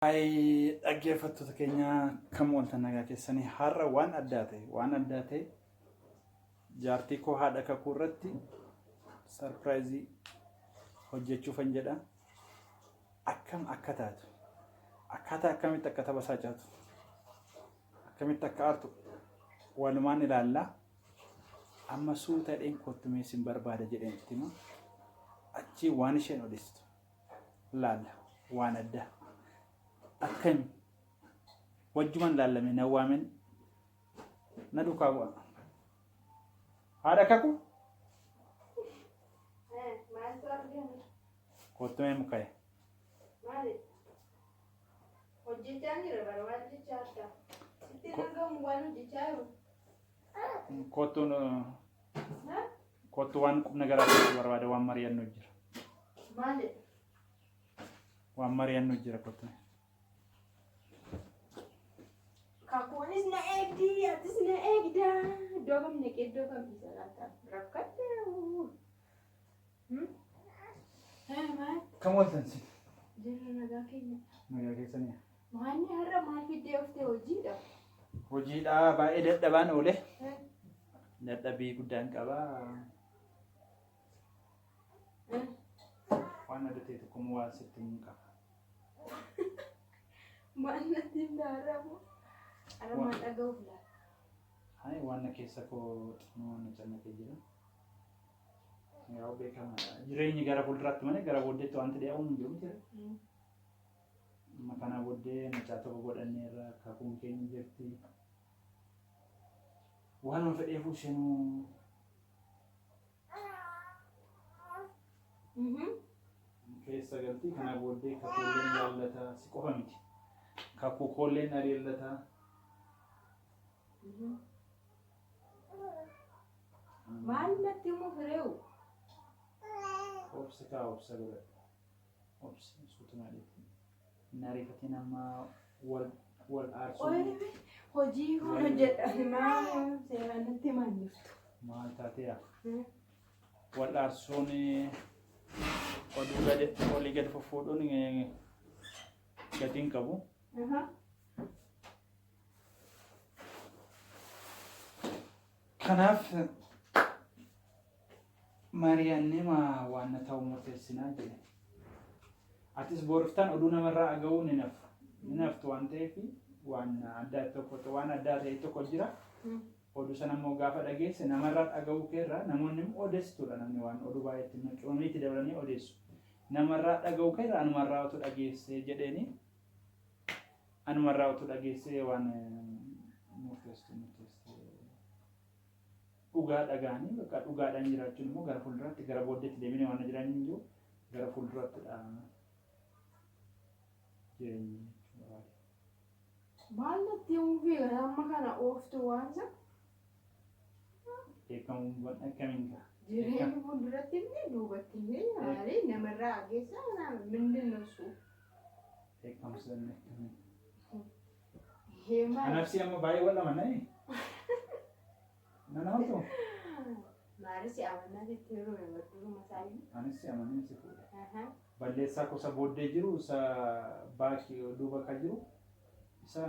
Ay dhaggeeffattoota keenya kam wanta nagaa keessanii har'a waan addaa ta'e jaartii koo haadha kakuu irratti sarpiraayizii hojjechuufan jedha. Akkam akka taatu akkaataa akkamitti akka taphasaa jaatu akkamitti akka aartu walumaan ilaallaa. Amma suuta dheen kottumee sin barbaada jedheen itti hima. Achi waan isheen odeessitu laalla waan addaa. Akkam wajjuman laalame na waamen na duukaa bu'a. Haadha kakuu kottumee mukaa'e. Kottu waan qubna garaagaraa barbaada waan mari'annoo jira. Waan mari'annoo jira kottumee. Kakunis na egdi, atis na egda. Dogam neked dogam bisa rata. Rakata. Mat. Kamu tansi. Jira naga kenya. Nagaa keessanii. Maanni har'a maal fiddee oftee hojiidha? Hojiidha baay'ee dadhabaan oole. Dadhabii guddaan qaba. Waan adda ta'e tokko waan sitti hin qaba. Maal natti hin daaramu? Aramaan dhaga'uuf laata? Hai waan keessa koo waan cannaqee jira. Yaa beekamaadha. Jireenyi gara fuulduraatti malee gara booddeetti wanti dhiyaa'uun hin jiru jira. Makana booddee macaa tokko godhanneerra kakuun keenya jirti. Waan fedheefu isheenuu keessa galti. Kana booddee kakuulleen jaallata si qofa miti. Kakuu koolleen ariillata. Maal natti himu fireewu? Obsi kaa obsa godha. Obsi suutuma dheetti. Nariifatiin amma wal aarsuun. Hojii hojjedha. Maal seeraan natti himaa jirtu? Maal taateedha? Wal aarsuun olii gadi fuudhuun gatiin qabu. Kanaaf mari'annee waan ta'u murteessinaa jedhe. Atis booriftaan oduu namarraa dhaga'uu ni naftu waan ta'eef waan addaa ta'e tokko jira. Oduu sana immoo gaafa dhageesse namarraa dhaga'uu keerraa namoonni odeessituudha. Namni waan oduu baay'eetti cuumamiitti dabalanii odeessu. Namarraa dhaga'uu keerraa anumarraa otoo dhageesse jedheeni anumarraa otoo dhageesse waan murteessu. Dhugaa dhagaanii bakka dhugaadhaan jiraachuun immoo gara fuulduraatti gara booddeetti deemanii waan jiranii hin jiru gara fuuldurattidha jireenyi. Maal natti himuu fi amma kana ooftu waansa? Beekamuun akkamiin ga'a? Jireenyi fuulduratti illee duubatti illee maali namarraa dhageessa mindin nafsu. Beekamsa inni akkamiin? Heemaa. Anafsi amma baay'ee wal amanaa. Nana tu. Mari si amanah itu rumah rumah saya. Anis si amanah si fuda. Balleessaa kuusa booddee jiru isa baakii duuba kan jiru isa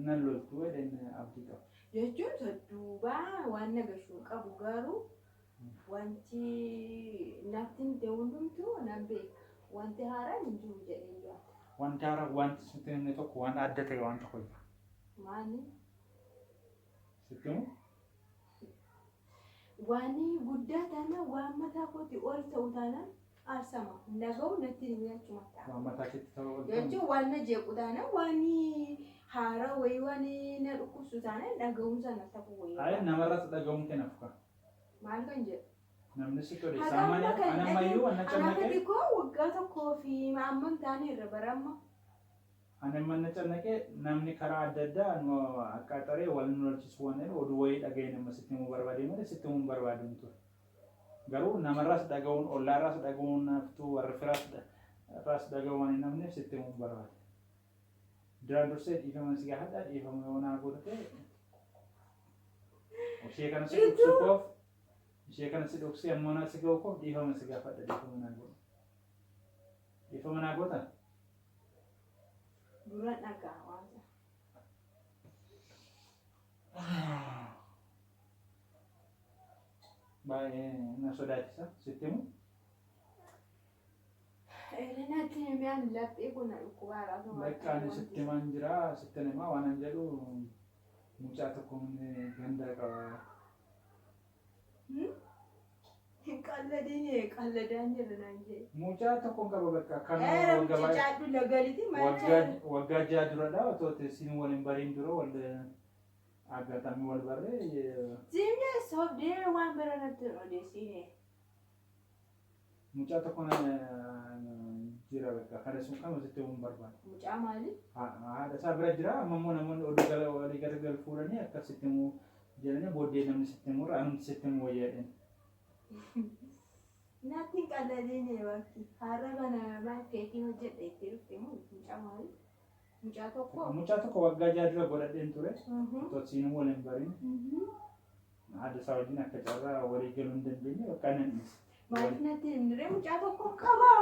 nan loltu jedheen abdii qaba. Jechuun duuba waan nagashuu qabu garuu wanti natti ta'e hundumtuu nan beeka. Wanti haaraan hin jiru jedhee yaada. Wanti haaraa wanti sitti himne tokko waan adda ta'e waan tokko jira. Maali? Sitti himu? Wani guddaa taana waan mataa kooti ol ta'u taana aarsama. Naga'u natti hin nyaachu mataa. Waan mataa keetti ta'u ol ta'u. Jechuun waan na jeequ taana waani haaraa wayii waani na dhukkubsu taana dhaga'uun sana ta'u wayii. Ayi namarratti dhaga'uun kenna fuka. Maal kan jedhu? Namni si tole saamana anammayyuu anna cannaqee. Anaafati koo waggaa tokkoo fi amman taane irra baramma. Anamman cannaqee namni karaa adda addaa akkaataree wal nolchisu waan oduu wayii dhaga'ee nama sitti himuu barbaade malee sitti himuu barbaadun ture. Garuu namarraas dhaga'uun ollaarraas dhaga'uun naftuu warra firaas dhaga'uun namni sitti himuu barbaade. Duraan dursee dhiifama si gaafadhaa dhiifama yoo naa godhate ishee kana si dhugsu koof ishee kana si dhugsi ammoo naa si ga'u koof dhiifama si gaafadha dhiifama naa godha. Dhiifama naa godha. dura dhagaa waanta. Baay'ee na sodaachisa sitti himu. Eleenatti namiyaan laphee kun dhukkuba lafa Bakka ani sitti himan jira sitti himaa waan an jedhu mucaa tokko ganda qaba. Qalladaan jira naan jedhe. Mucaa tokko qaba bakka kan Mucaa lagaliti waggaa ja'a duradha otoo teessiin waliin bariin dura wal aggatamii wal barree. Zimne sobdee waan baranatti odeessine. Mucaa tokko jira bakka kana sun kan sitti himuun barbaada. Mucaa maali? Haadha isaa bira jira amma immoo namoonni oduu walii garagal fuudhanii akka sitti himuu jedhanii booddee namni sitti himurra anumti sitti himuu wayyaadhaan. Natti qalladine wakti har'a kana markeetii hojjedhe itti dhufte moo mucaa maali? Mucaa tokko waggaa ja'a dura godhadheen ture. Totsiin waliin bariin. Haadha isaa wajjin akka carraa walii galuu hin dandeenye bakka nan dhiise. Maaliif natti himnire mucaa tokko qaba.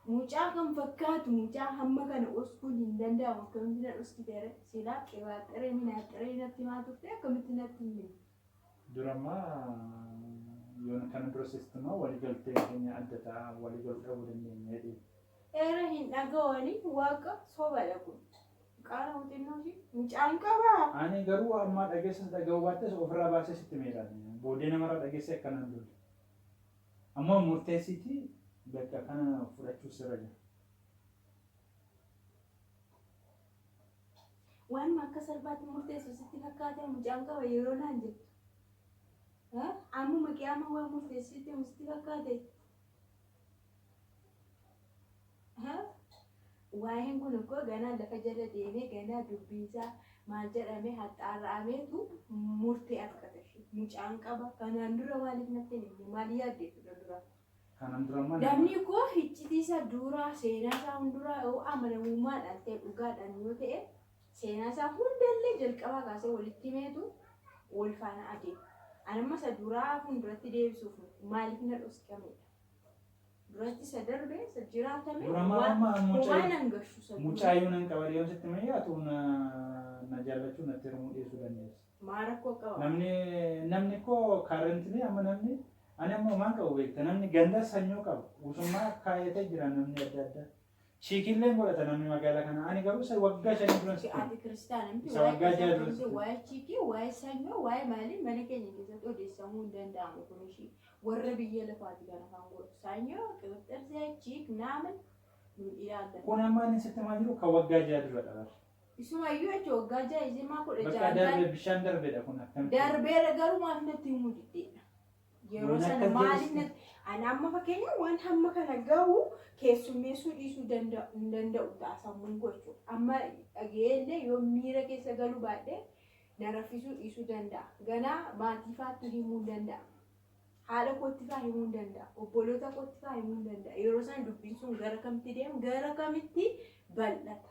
Mucaa kan fakkaatu mucaa hamma kana uskuun hin danda'amu akkamitti na uskiteere silaa qibaaxiree minaaxiree natti maa turte akkamitti natti himne. Durammaa yoon kana dura sisteemaa waliigaltee keenya adda ta'a waliigaluu dhabuu dandeenya jedhee. Era hin dhaga'anii waaqa sobadha kun. Qaala muuxannoo mucaan qaba. Ani garuu amma dhageessas dhaga'uu baattes ofirraa baasee sitti meedhaan booddee namarraa dhageessee akkanaan dole. Ammoo murteessitii bakka kana fudhachuu sirra jira. Waan akka salphaatti murteessu sitti fakkaatee mucaan qaba yeroo naan jettu. Ammuma qiyaama waan murteessitti sitti fakkaate. Waa'een kun akkoo ganaa lafa jala deemee ganaa dubbisaa maal jedhamee haxaara'ameetu murtee argata. Mucaan qaba kanaan dura maaliif natti hin maal yaaddeetu dura. Kanaan dura maal? Namni koo hiccitiisa duraa seenaa isaa hunduraa yoo amanamummaadhaan ta'e dhugaadhaan yoo ta'e seenaa isaa hundallee jalqabaa kaasee walitti himeetu wal faana adeema. Anamma isa duraa fuulduratti deebisuuf maaliif na dhoksamedha. Duratti isa darbee isa jiraatame waan hangashu. Mucaa yoo nan qaba deemsa sitti mayyaatu na jaallachuu natti hirmuu dhiisuu dandeessa. Maal rakkoo qaba? Namni koo kaarentii amma namni ani ammoo maal qabu beekta namni ganda sanyoo qaba. Usummaa kaayatee jira namni adda addaa. Shiikillee godhata namni magaalaa kana ani garuu isa waggaa 5 dura sitti. Ati kiristaana miti isa waggaa 6 dura sitti. Waa'ee chiikii, waa'ee sanyoo, waa'ee maalii mana keenya keessatti odeessamuu hin danda'amu kunishii. Warra biyya lafaati kana kan godhu. Sanyoo, qibxersee, chiik, naaman nu dhiyaata. Kun amma inni sitti maa jiru kan waggaa 6 dura dhala. Isumayyuu jechuun waggaa 6 isimaa kudha bakka darbee bishaan darbeedha kun akkamitti. Darbeera garuu maaf natti himuu diddeedha. Yeroo sana maaliif natti ani amma fakkeenya waan hamma kana gahu keessummeessuu dhiisuu hin danda'u ta'a sammuun gochuu. Amma dhageellee yoo miira keessa galuu baadhee na raffisuu dhiisuu danda'a. Ganaa maatii faatti himuu hin danda'a. Haadha kootti faa himuu hin danda'a. Obboloota kootti faa himuu hin danda'a. Yeroo sana dubbiin sun gara kamitti deemu gara kamitti bal'ata.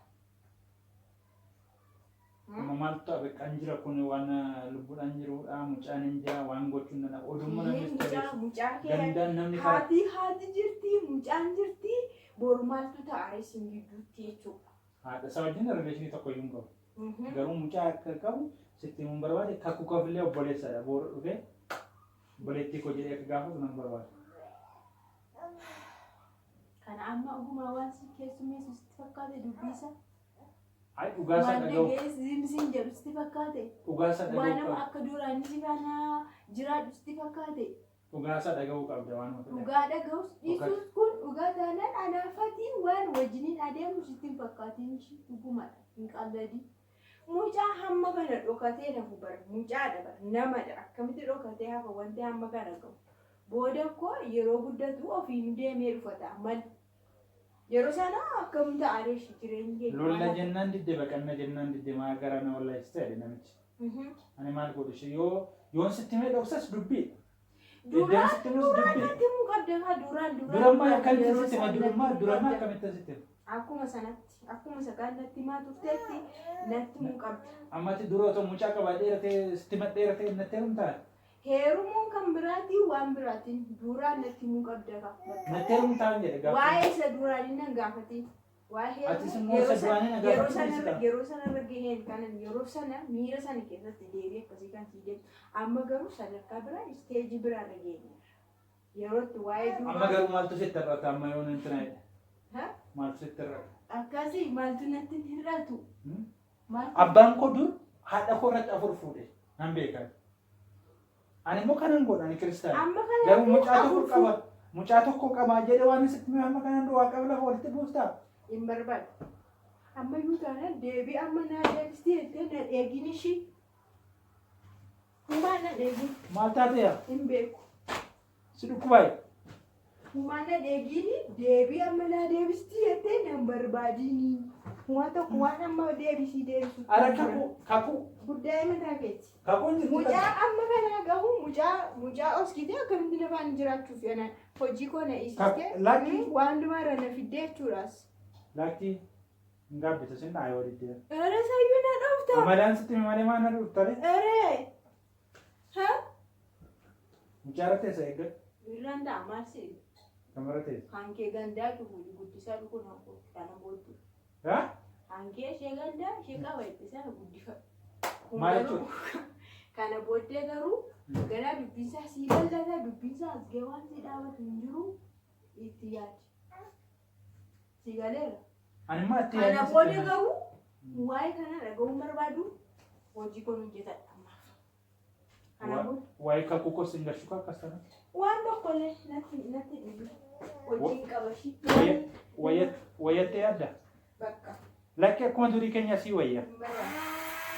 Amma maaltu kan jira kun waan lubbuudhaan jirudha mucaan hin jira waan gochuun dana odummaa namni mucaa kee haati jirti mucaan jirti boru maaltu ta'a isin gidduutti jechuudha. Haadha isaa wajjin rileeshinii tokko iyyuu hin qabu. Garuu mucaa akka qabu sitti himuun barbaade kakuu kofillee obboleessadha boru dhufee obboleettii koo jedhee akka gaafatu nan barbaada. Kana amma ogumaa waan si keessummeessu sitti fakkaate dubbisaa. Ay ugasa dhaga'u. Waan zimsiin jedhu sitti fakkaate. Ugasa dhaga'u. Waan nama akka duraan si kana jiraadhu sitti fakkaate. Ugasa dhaga'u qabda waan mata. Dhugaa dhaga'u dhiisuus kun dhugaa taanaan anaafatiin waan wajjiniin adeemu sitti hin fakkaatiin dhugumadha hin qalladii. Mucaa hamma kana dhokatee nafu bara mucaadha bara namadha akkamitti dhokatee hafa wanti hamma kana gahu. Booda koo yeroo guddatu ofiin deemee dhufata mal. Yeroo sana akkam ta'ee jireenya lolla jennaan didde baqanna jennaan didde maa gara na wallahi ista'e namichi. Ani maal godhu shi yoon sitti mee dhoksas dubbii. Duraan sitti mu qabda duraan akkamitti sitti ma duraan akkamitti sitti. Akkuma sanatti akkuma saganatti maa turteetti natti mu qabda. Ammatti durooto mucaa qabaa dheeratee sitti madheeratee natti heerumtaa. Heerumuun kan biraati waan biraatiin duraan natti mu qabda ka. Natti heerumtaa jedhe gaafa. Waa'ee isa duraan nan gaafate. Atis immoo sadwaanii nagaa yeroo sana gaheen kanan yeroo sana miira sana keessatti deebi'ee akkasii kan sii deemu amma garuu sadarkaa biraa isteejii biraa irra geenya yerootti waa'ee duubaa amma garuu maaltu sitti irratti amma yoo nan tinaa'edha maaltu sitti irratti akkasii maaltu natti hin hir'atu abbaan koo dur haadha koo irratti afur fuudhe nan beekan ani immoo kanan godhani kiristaana garuu mucaa tokko qaba jedhe waan sitti mee amma kanan du'aa qaba lafa walitti buustaa hin barbaadu. Amma iyyuu taanaan deebii amma naa deebistii jettee na eegin ishii. Humaa na eegin. Maal taateera? Hin beeku. Si dhukkubaa'e? Humaa na eegin deebii amma naa deebistii jettee na hin barbaadini. Humaa tokko waan amma deebisu. Ara kakuu. Guddaa mataa keeti. Kakuun jirti. Mucaa amma kanaa gahu mucaa oskitee akkamitti lafaan jiraachuuf yookaan hojii koo na dhiisistee waan dhumarra na fiddee jechuudhaas. Laki enggak bisa sih na ayo dia. Ada saya nak daftar. Amalan situ mana daftar? Ada. Hah? Bicara tes saya ke? Bilang tak masih. Kamera tes. Hangke ganda tu budi saya pun aku tanam botu. Hah? Hangke saya ganda, saya kawai bisa budi. Mana tu? Karena bote garu, gara bisa sih bela bisa gewan sih dapat tunjuru ikhtiar. Sigaleera. Ani mati. Kana booda garuu waa'ee kana dhaga'uu barbaadu hojii kun hojjetadha ammaaf. Kana booda waa'ee kakuu koo sin gashu akka sana. waan tokkollee natti dhibu hojiin qabashi. Wayyattee adda. Bakka. Lakki akkuma durii keenya sii wayya.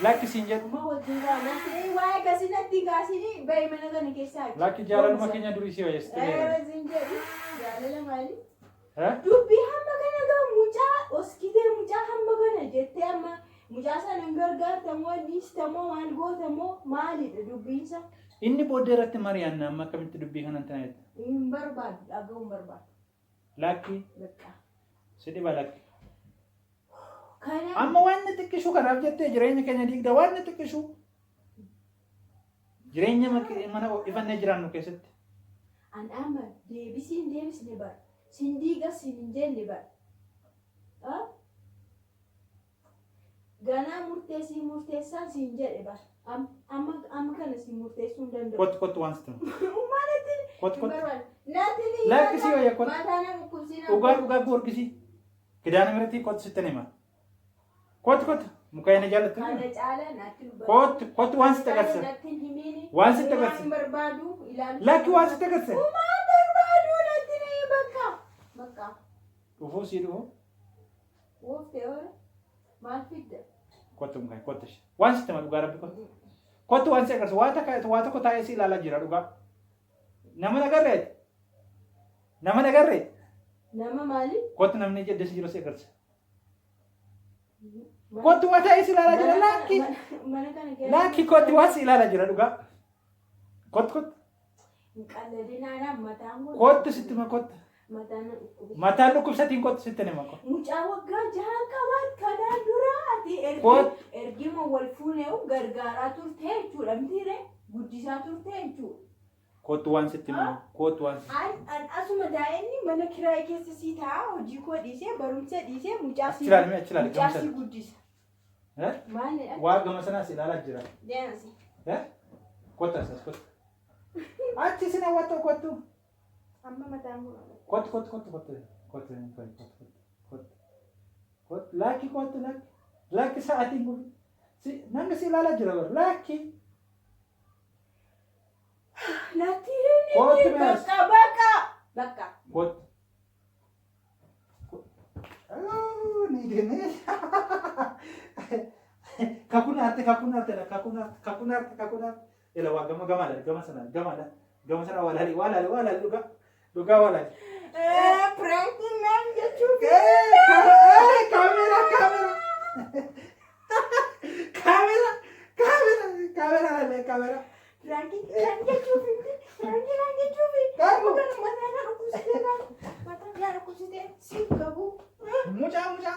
Lakki siin jedhu. Ma hojii natti waa'ee gasii natti gaasii bahe mana kana keessaa. Lakki jaalaluma keenya durii sii wayya sitti. Siin jedhu jaalala maali? Dubbii hamma kana gaa mucaa oskitee mucaa hamma kana jettee amma mucaa sana hin gargaartamoo dhiistamoo maal gootamoo maalidha dubbiinsa? Inni booddee irratti mari'anna amma akkamitti dubbii kanaan tanaa'edha? Hin barbaadu dhaga'uu hin barbaadu. Lakki. Bakka. Sidhi balakki. Kana. Amma waan na xiqqishu kanaaf jettee jireenya keenya diigda waan na xiqqishu. Jireenya mana ifannee jiraannu keessatti. An amma deebisne bara. Sindiga sinjelle ba. Gana murteessaa sinjedhe ba. Amma kana si murteessuu hin danda'u. Kot waan sitti. Maalitti? Kot. Naatti Lakkisii wayya kot. Mataana dhukkubsiina. Dhugaa gorgisii. Kidaana mirati kot sitti nima. Kot. Mukayyana jaallatu. Kana caala naatti dubbatu. Kot waan sitti agarsiisa. Naatti himini. Waan sitti agarsiisa. Waan barbaadu ilaalu. Lakki waan sitti agarsiisa. Bakka. Dhufuu sii dhufu. Woofte ora maal fidda? Kottu mukaa kottu. Waan sitti dhugaa rabbi kottu. Kottu waan si agarsiisa waa tokko taa'ee si ilaalaa jira dhugaa. Nama nagarreeti. Nama maali? Kottu namni jedhe si jiru si agarsiisa. Kottu waa taa'ee si ilaalaa jira laakki. Mana kana keessa. Laakki kottu waan si ilaalaa jira dhugaa. Kottu. Qalladinaadhaan mataan godhu. Kottu sitti ma kottu. Mataan dhukkubsatiin kottu sitti nima kottu. Mucaa waggaa jaha qaban kanaan dura ati ergima wal fuunee gargaaraa turte jechuudha mitiire guddisaa turte jechuudha. Kottu waan sitti nima kottu waan. Asuma daa'imni mana kiraayee keessa sii ta'a hojii koo dhiisee barumsa dhiisee mucaa sii guddisa. Maalidha? Waa gama sanaas ilaalaa jira. Deemasi. Kottu asas kottu. Achi sina watto kottu. Amma mataan mura. Kot. Laki kot. Laki sa'atiin kun. Namni si ilaalaa jira bara. Laki. Latti bakka. Kot. Ni dene. Kakun arte. Ela waa gama sana walali Duga walali. Pranking man jechuun. Kamera. Pranking jechuun. Kamu kan mataan dhukkubsitee si qabu. Mucaa.